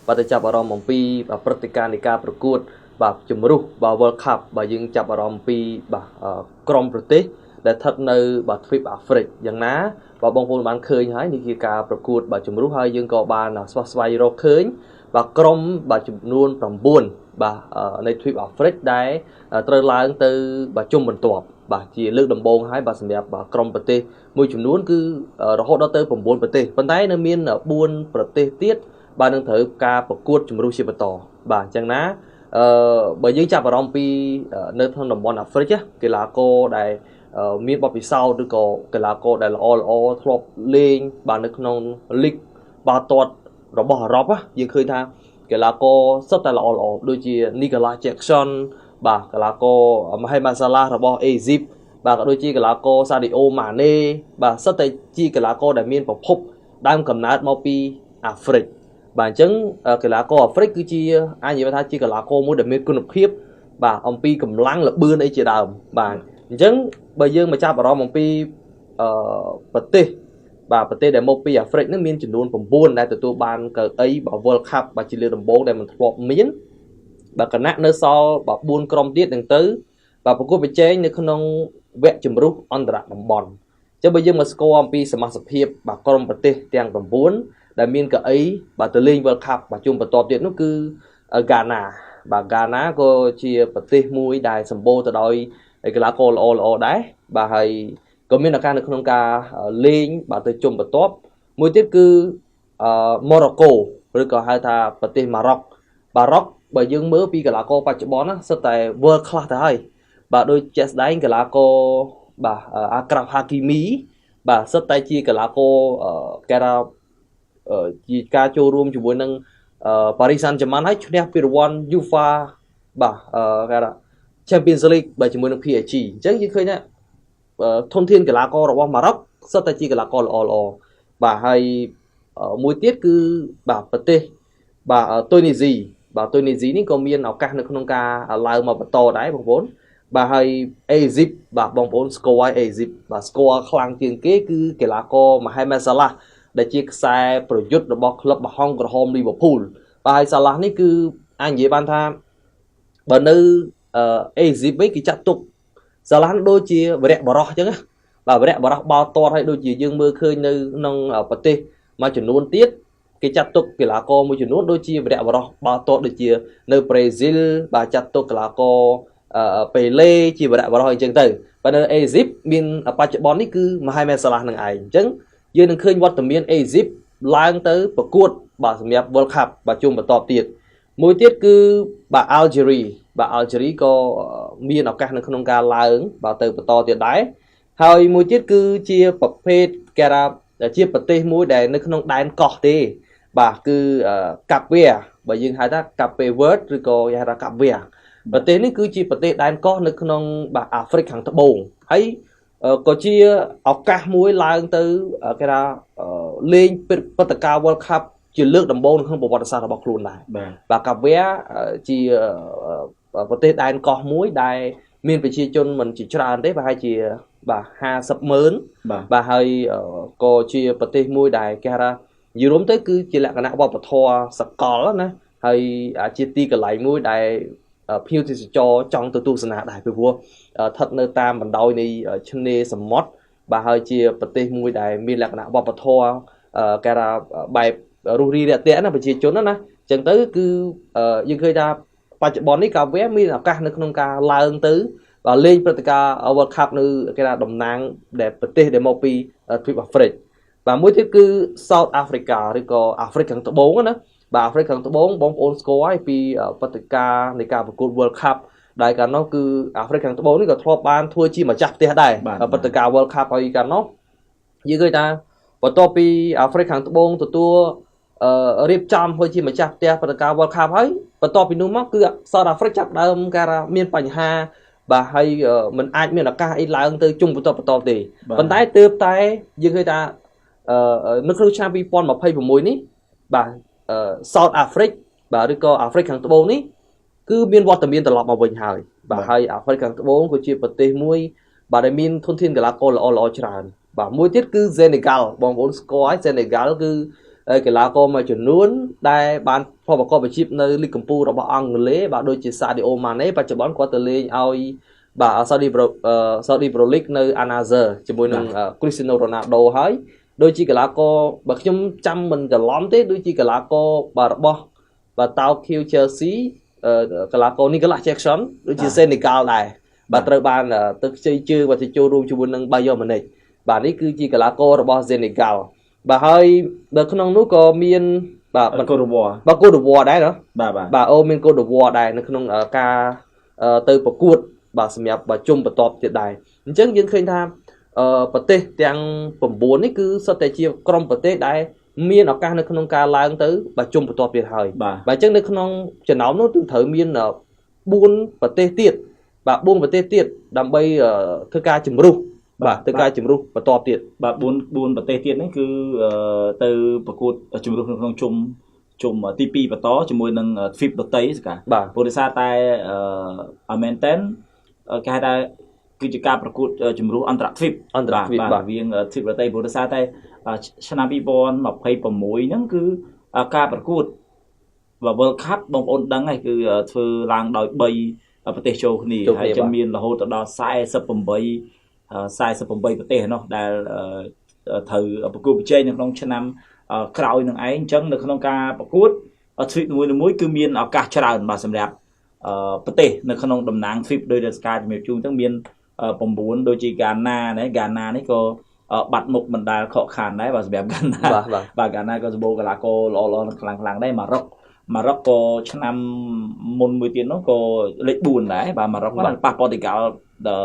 បាទទៅចាប់អារម្មណ៍អំពីព្រឹត្តិការណ៍នៃការប្រកួតបាទជំរុះបាទ World Cup បាទយើងចាប់អារម្មណ៍ពីបាទក្រុមប្រទេសដែលស្ថិតនៅបាទទ្វីបអាហ្វ្រិកយ៉ាងណាបាទបងប្អូនបានឃើញហើយនេះជាការប្រកួតបាទជំរុះហើយយើងក៏បានស្វែងរកឃើញបាទក្រុមបាទចំនួន9បាទនៃទ្វីបអាហ្វ្រិកដែលត្រូវឡើងទៅបាទជុំបន្ទាប់បាទជាលើកដំបូងហើយបាទសម្រាប់បាទក្រុមប្រទេសមួយចំនួនគឺរហូតដល់ទៅ9ប្រទេសប៉ុន្តែនៅមាន4ប្រទេសទៀតបាទនឹងត្រូវការប្រកួតជំរុះជាបន្តបាទអញ្ចឹងណាបើយើងចាប់អារម្មណ៍ពីនៅក្នុងតំបន់អាហ្វ្រិកកីឡាករដែលមានបទពិសោធន៍ឬក៏កីឡាករដែលល្អធ្លាប់លេងបាទនៅក្នុងលីកបាល់ទាត់របស់អឺរ៉ុបយើងឃើញថាកីឡាករសុទ្ធតែល្អដូចជា Nicolas Jackson បាទកីឡាករ Mohamed Salah របស់អេស៊ីបបាទក៏ដូចជាកីឡាករ Sadio Mane បាទសុទ្ធតែជាកីឡាករដែលមានប្រភពដើមកំណើតមកពីអាហ្វ្រិកបាទអញ្ចឹងកីឡាករអាហ្វ្រិកគឺជាអាចនិយាយថាជាកីឡាករមួយដែលមានគុណភាពបាទអំពីកម្លាំងល្បឿនអីជាដើមបាទអញ្ចឹងបើយើងមកចាប់អារម្មណ៍អំពីប្រទេសបាទប្រទេសដែលមកពីអាហ្វ្រិកនឹងមានចំនួន9ដែលទទួលបានកៅអីបាទ World Cup បាទជាលើកដំបូងដែលមិនធ្លាប់មានបាទគណៈនៅសល់បាទ4ក្រុមទៀតនឹងទៅបាទប្រកួតប្រជែងនៅក្នុងវគ្គជម្រុះអន្តរតំបន់អញ្ចឹងបើយើងមកស្គាល់អំពីសមាជិកភាពបាទក្រុមប្រទេសទាំង9ដែលមានកៅអីបាទទៅលេង World Cup បាទជុំបន្ទាប់ទៀតនោះគឺហ្គាណាបាទហ្គាណាក៏ជាប្រទេសមួយដែលសម្បូរទៅដោយកីឡាករល្អដែរបាទហើយក៏មានឱកាសនៅក្នុងការលេងបាទទៅជុំបន្ទាប់មួយទៀតគឺម៉ូរ៉ូកូឬក៏ហៅថាប្រទេសម៉ារ៉ុកបើយើងមើលពីកីឡាករបច្ចុប្បន្នណាសុទ្ធតែ World Class ទៅហើយបាទដូចជាក់ស្ដែងកីឡាករបាទអាក្រាហ្វហាគីមីបាទសុទ្ធតែជាកីឡាករគេថាជាការចូលរួមជាមួយនឹងប៉ារីសសាន់ហ្ជឺម៉ាន់ហើយឈ្នះពានរង្វាន់ UEFA បាទគេថា Champions League បាទជាមួយនឹង PSG អញ្ចឹងយើងឃើញថាធនធានកីឡាកររបស់ម៉ារ៉ុកសុទ្ធតែជាកីឡាករល្អបាទហើយមួយទៀតគឺបាទប្រទេសបាទទុយនីស៊ីនេះក៏មានឱកាសនៅក្នុងការឡើងមកបន្តដែរបងប្អូនបាទហើយអេស៊ីបបាទបងប្អូនស្គាល់ហើយអេស៊ីបបាទស្គាល់ខ្លាំងជាងគេគឺកីឡាករ Mohamed Salah ដែលជាខ្សែប្រយុទ្ធរបស់ក្លឹបបោះហុងក្រហម Liverpool បាទហើយ Salah នេះគឺអាចនិយាយបានថាបើនៅអេស៊ីបវិញគេចាត់ទុក Salah ដូចជាវរៈបរោះអញ្ចឹងណាបាទវរៈបរោះបាល់ទាត់ហើយដូចជាយើងមើលឃើញនៅក្នុងប្រទេសមួយចំនួនទៀតគេចាត់ទុកកីឡាករមួយចំនួនដូចជាវរៈបរោះបាល់ទាត់ដូចជានៅប្រេស៊ីលបាទចាត់ទុកកីឡាករប៉េឡេជាវរៈបរោះអញ្ចឹងទៅបើនៅអេស៊ីបមានបច្ចុប្បន្ននេះគឺ Mohamed Salah នឹងឯងអញ្ចឹងយើងនឹងឃើញវត្តមានអេស៊ីបឡើងទៅប្រកួតបាទសម្រាប់ World Cup បាទជុំបន្តទៀតមួយទៀតគឺបាទអាល់ហ្សេរីក៏មានឱកាសនៅក្នុងការឡើងបាទទៅបន្តទៀតដែរហើយមួយទៀតគឺជាប្រភេទគេថាជាប្រទេសមួយដែលនៅក្នុងដែនកោះទេបាទគឺកាប់វែបើយើងហៅថាកាប់ពេវើតឬក៏គេហៅថាកាប់វែប្រទេសនេះគឺជាប្រទេសដែនកោះនៅក្នុងបាទអាហ្វ្រិកខាងត្បូងហើយក៏ជាឱកាសមួយឡើងទៅគេថាលេងព្រឹត្តិការណ៍ World Cup ជាលើកដំបូងក្នុងប្រវត្តិសាស្ត្ររបស់ខ្លួនដែរបាទកាប់វែជាប្រទេសដែនកោះមួយដែលមានប្រជាជនមិនជាច្រើនទេប្រហែលជាបាទ50,000បាទហើយក៏ជាប្រទេសមួយដែលគេថានិយាយរួមទៅគឺជាលក្ខណៈវប្បធម៌សកលណាហើយជាទីកន្លែងមួយដែលភ្ញៀវទេសចរចង់ទៅទស្សនាដែរពីព្រោះស្ថិតនៅតាមបណ្ដោយនៃឆ្នេរសមុទ្របាទហើយជាប្រទេសមួយដែលមានលក្ខណៈវប្បធម៌គេថាបែបរុះរីរាក់ទាក់ណាប្រជាជនណាអញ្ចឹងទៅគឺយើងឃើញថាបច្ចុប្បន្ននេះកាវែមានឱកាសនៅក្នុងការឡើងទៅបាទលេងព្រឹត្តិការណ៍ World Cup នៅគេថាតំណាងដែលប្រទេសដែលមកពីទ្វីបអាហ្វ្រិកបាទមួយទៀតគឺ South Africa ឬក៏អាហ្វ្រិកខាងត្បូងណាបាទអាហ្វ្រិកខាងត្បូងបងប្អូនស្គាល់ហើយពីព្រឹត្តិការណ៍នៃការប្រកួត World Cup ដែលកាលនោះគឺអាហ្វ្រិកខាងត្បូងនេះក៏ធ្លាប់បានធ្វើជាម្ចាស់ផ្ទះដែរព្រឹត្តិការណ៍ World Cup ហើយកាលនោះយើងឃើញថាបន្ទាប់ពីអាហ្វ្រិកខាងត្បូងទទួលរៀបចំធ្វើជាម្ចាស់ផ្ទះព្រឹត្តិការណ៍ World Cup ហើយបន្ទាប់ពីនោះមកគឺ South Africa ចាប់ដើមគេថាមានបញ្ហាបាទហើយมันអាចមានឱកាសអីឡើងទៅជុំបន្តទេប៉ុន្តែទើបតែយើងឃើញថានៅក្នុងឆ្នាំ2026នេះបាទSouth Africa បាទឬក៏អាហ្វ្រិកខាងត្បូងនេះគឺមានវត្តមានត្រឡប់មកវិញហើយបាទហើយអាហ្វ្រិកខាងត្បូងក៏ជាប្រទេសមួយបាទដែលមានធនធានកីឡាករល្អច្រើនបាទមួយទៀតគឺ Senegal បងប្អូនស្គាល់ហើយ Senegal គឺ កីឡាករមួយចំនួនដែលបានផលប្រកបអាជីពនៅលីកកំពូលរបស់អង់គ្លេសបាទដូចជា Sadio Mane បច្ចុប្បន្នគាត់ទៅលេងឲ្យបាទ Saudi Pro League នៅ Al Nassr ជាមួយនឹង Cristiano Ronaldo ហើយដូចជាកីឡាករបើខ្ញុំចាំមិនច្រឡំទេដូចជាកីឡាករបាទរបស់បាទ Tokyo Chelsea កីឡាករ Nicolas Jackson ដូចជា Senegal ដែរបាទត្រូវបានទៅខ្ចីជើងបាទទៅចូលរួមជាមួយនឹង Bayern Munich បាទនេះគឺជាកីឡាកររបស់ Senegal បាទហើយនៅក្នុងនោះក៏មានបាទកូដឺវ៉ាដែរណាបាទអូមានកូដឺវ៉ាដែរនៅក្នុងការទៅប្រកួតបាទសម្រាប់ជុំបន្ទាប់ទៀតដែរអញ្ចឹងយើងឃើញថាប្រទេសទាំង9នេះគឺសុទ្ធតែជាក្រុមប្រទេសដែលមានឱកាសនៅក្នុងការឡើងទៅបាទជុំបន្ទាប់ទៀតហើយបាទអញ្ចឹងនៅក្នុងចំណោមនោះគឺត្រូវមាន4ប្រទេសទៀតបាទ4ប្រទេសទៀតដើម្បីធ្វើការជំរុះបាទទៅការជំរុះបន្តទៀតបាទ4ប្រទេសទៀតហ្នឹងគឺទៅប្រកួតជំរុះនៅក្នុងជុំទី2បន្តជាមួយនឹង FIF ដតីស្កាព្រោះដោយសារតែមែនតែនគេហៅថាគឺជាការប្រកួតជំរុះអន្តរជាតិ បាទវាង FIF ដតីព្រោះដោយសារតែឆ្នាំ2026ហ្នឹងគឺការប្រកួត World Cup បងប្អូនដឹងហើយគឺធ្វើឡើងដោយ3ប្រទេសចូលគ្នាហើយចឹងមានរហូតដល់48ប្រទេសនោះដែលត្រូវប្រកួតប្រជែងនៅក្នុងឆ្នាំក្រោយនឹងឯងអញ្ចឹងនៅក្នុងការប្រកួតទ្វីបមួយគឺមានឱកាសច្រើនបាទសម្រាប់ប្រទេសនៅក្នុងតំណាងទ្វីបដោយដែលស្ការជំរាបជូនទាំងមាន9ដូចជាហ្គាណានេះក៏បាត់មុខមិនដែលខកខានដែរបាទសម្រាប់ហ្គាណាបាទហ្គាណាក៏សម្បូរកីឡាករល្អៗខ្លាំងដែរម៉ារ៉ុកក៏ឆ្នាំមុនមួយទៀតនោះក៏លេខ4ដែរបាទម៉ារ៉ុកបានប៉ះប៉ូទុយហ្គាល់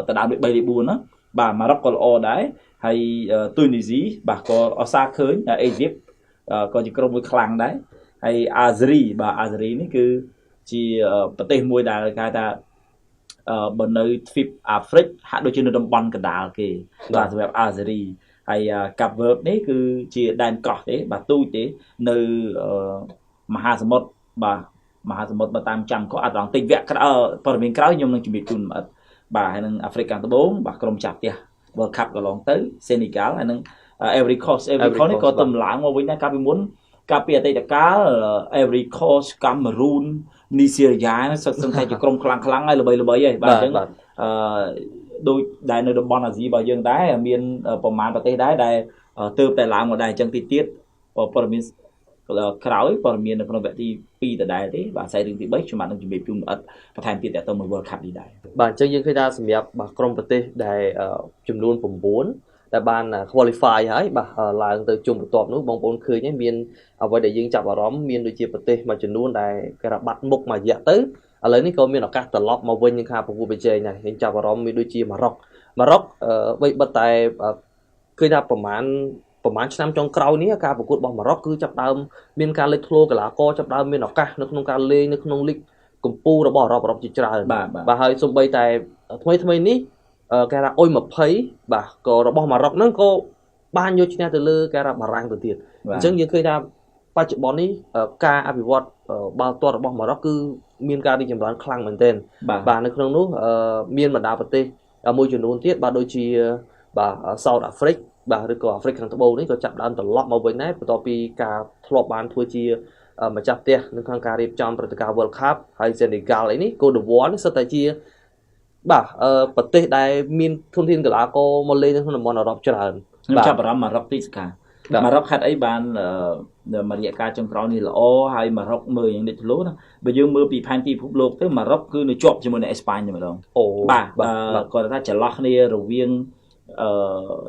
ទៅដល់លេខ3លេខ4ណាបាទម៉ារ៉ុកក៏ល្អដែរហើយទូនីស៊ីបាទក៏អសាឃើញអេស៊ីបក៏ជាក្រុមមួយខ្លាំងដែរហើយអាហ្សេរីនេះគឺជាប្រទេសមួយដែលគេហៅថាបើនៅទ្វីបអាហ្វ្រិកហាក់ដូចជានៅតំបន់កណ្ដាលគេបាទសម្រាប់អាហ្សេរីហើយកាប់វើតនេះគឺជាដែនកោះទេបាទទូចទេនៅមហាសមុទ្របើតាមចាំក៏អាត្លង់តិកវគ្គក្រោយព័ត៌មានក្រោយខ្ញុំនឹងជម្រាបជូនបាទហើយនឹងអាហ្វ្រិកខាងត្បូងបាទក្រុមចាស់ផ្ទះ World Cup កន្លងទៅ Senegal ហើយនឹង Ivory Coast នេះក៏ទំឡើងមកវិញដែរកាលពីមុនកាលពីអតីតកាល Ivory Coast Cameroon Nigeria សិតសឹងតែជាក្រុមខ្លាំងហើយល្បីហើយបាទអញ្ចឹងដូចដែលនៅតំបន់អាស៊ីរបស់យើងដែរមានប្រមាណប្រទេសដែរដែលទើបតែឡើងមកដែរអញ្ចឹងទៀតព័ត៌មានក្រោយព័ត៌មាននៅក្នុងវគ្គទី2ដដែលទេបាទខ្សែរឿងទី3ខ្ញុំបាននឹងជំរាបជូនបន្ថែមទៀតទៅមួយ World Cup នេះដែរបាទអញ្ចឹងយើងឃើញថាសម្រាប់បាទក្រុមប្រទេសដែលចំនួន9ដែលបាន qualify ហើយបាទឡើងទៅជុំបន្ទាប់នោះបងប្អូនឃើញហើយមានអ្វីដែលយើងចាប់អារម្មណ៍មានដូចជាប្រទេសមួយចំនួនដែលគេថាបាត់មុខមួយរយៈទៅឥឡូវនេះក៏មានឱកាសត្រឡប់មកវិញនឹងការប្រកួតប្រជែងដែរយើងចាប់អារម្មណ៍មានដូចជាម៉ារ៉ុកបីបិទតែឃើញថាប្រហែលឆ្នាំចុងក្រោយនេះការប្រកួតរបស់ម៉ារ៉ុកគឺចាប់ដើមមានការលេចធ្លោកីឡាករចាប់ដើមមានឱកាសនៅក្នុងការលេងនៅក្នុងលីកកំពូលរបស់អឺរ៉ុបជាច្រើនបាទហើយសូម្បីតែថ្មីនេះគេថាអុយ20បាទក៏របស់ម៉ារ៉ុកហ្នឹងក៏បានយកឈ្នះទៅលើគេថាបារាំងទៅទៀតអញ្ចឹងយើងឃើញថាបច្ចុប្បន្ននេះការអភិវឌ្ឍបាល់ទាត់របស់ម៉ារ៉ុកគឺមានការរីកចម្រើនខ្លាំងមែនទែនបាទនៅក្នុងនោះមានបណ្ដាប្រទេសមួយចំនួនទៀតបាទដូចជាបាទ South Africa បាទឬក៏អាហ្វ្រិកខាងត្បូងនេះក៏ចាប់ដើមត្រឡប់មកវិញដែរបន្ទាប់ពីការធ្លាប់បានធ្វើជាម្ចាស់ផ្ទះនៅក្នុងការរៀបចំព្រឹត្តិការណ៍ World Cup ហើយ Senegal នេះកូដឺវ៉ានេះសិតតែជាបាទប្រទេសដែលមានធនធានកីឡាករមកលេងនៅក្នុងតំបន់អឺរ៉ុបច្រើនខ្ញុំចាប់អារម្មណ៍ម៉ារ៉ុកទីស្កាម៉ារ៉ុកហេតុអីបានមួយរយៈកាលចុងក្រោយនេះល្អហើយម៉ារ៉ុកមើលយ៉ាងនេះធ្លុះណាបើយើងមើលពីផែនទីពិភពលោកទៅម៉ារ៉ុកគឺនៅជាប់ជាមួយនឹងអេស្ប៉ាញតែម្ដងបាទគាត់ថាចន្លោះគ្នារវាង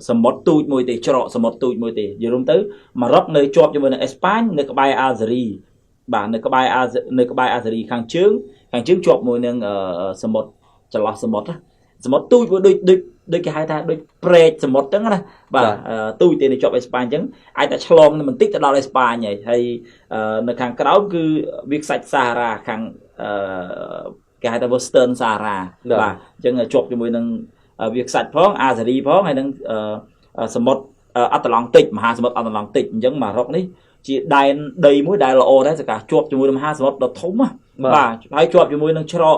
សមុទ្រទូចមួយទេច្រកសមុទ្រទូចមួយទេយល់រួមទៅម៉ារ៉ុកនៅជាប់ជាមួយនឹងអេស្ប៉ាញនៅក្បែរអាហ្សេរីបាទនៅក្បែរអាហ្សេរីខាងជើងជាប់មួយនឹងសមុទ្រចន្លោះសមុទ្រទូចដូចគេហៅថាដូចព្រែកសមុទ្រចឹងណាបាទទូចទេនៅជាប់អេស្ប៉ាញចឹងអាចតែឆ្លងបន្តិចទៅដល់អេស្ប៉ាញហើយនៅខាងក្រោមគឺវាខ្សាច់សារ៉ាខាងគេហៅថា Western Sahara បាទអញ្ចឹងជាប់ជាមួយនឹងវាខ្សាច់ផងអាហ្សេរីផងហើយនឹងសមុទ្រអាត្លង់តិកមហាសមុទ្រអាត្លង់តិកអញ្ចឹងម៉ារ៉ុកនេះជាដែនដីមួយដែលល្អដែរសកាជាប់ជាមួយនឹងមហាសមុទ្រដ៏ធំបាទហើយជាប់ជាមួយនឹងច្រក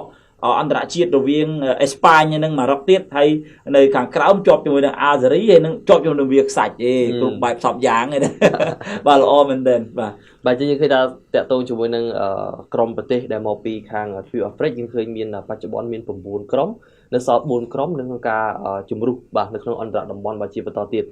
អន្តរជាតិរវាងអេស្ប៉ាញនិងម៉ារ៉ុកទៀតហើយនៅខាងក្រោមជាប់ជាមួយនឹងអាហ្សេរីហើយនឹងជាប់ជាមួយនឹងវាខ្សាច់គ្រប់បែបសពយ៉ាងឯណាបាទល្អមែនទែនបាទយើងឃើញថាតកតងជាមួយនឹងក្រុមប្រទេសដែលមកពីខាងទ្វីបអាហ្វ្រិកយើងឃើញមានបច្ចុប្បន្នមាន9ក្រុមនៅសល់4ក្រុមនៅក្នុងការជំរុះបាទនៅក្នុងអន្តរតំបន់បាទជាបន្តទៀត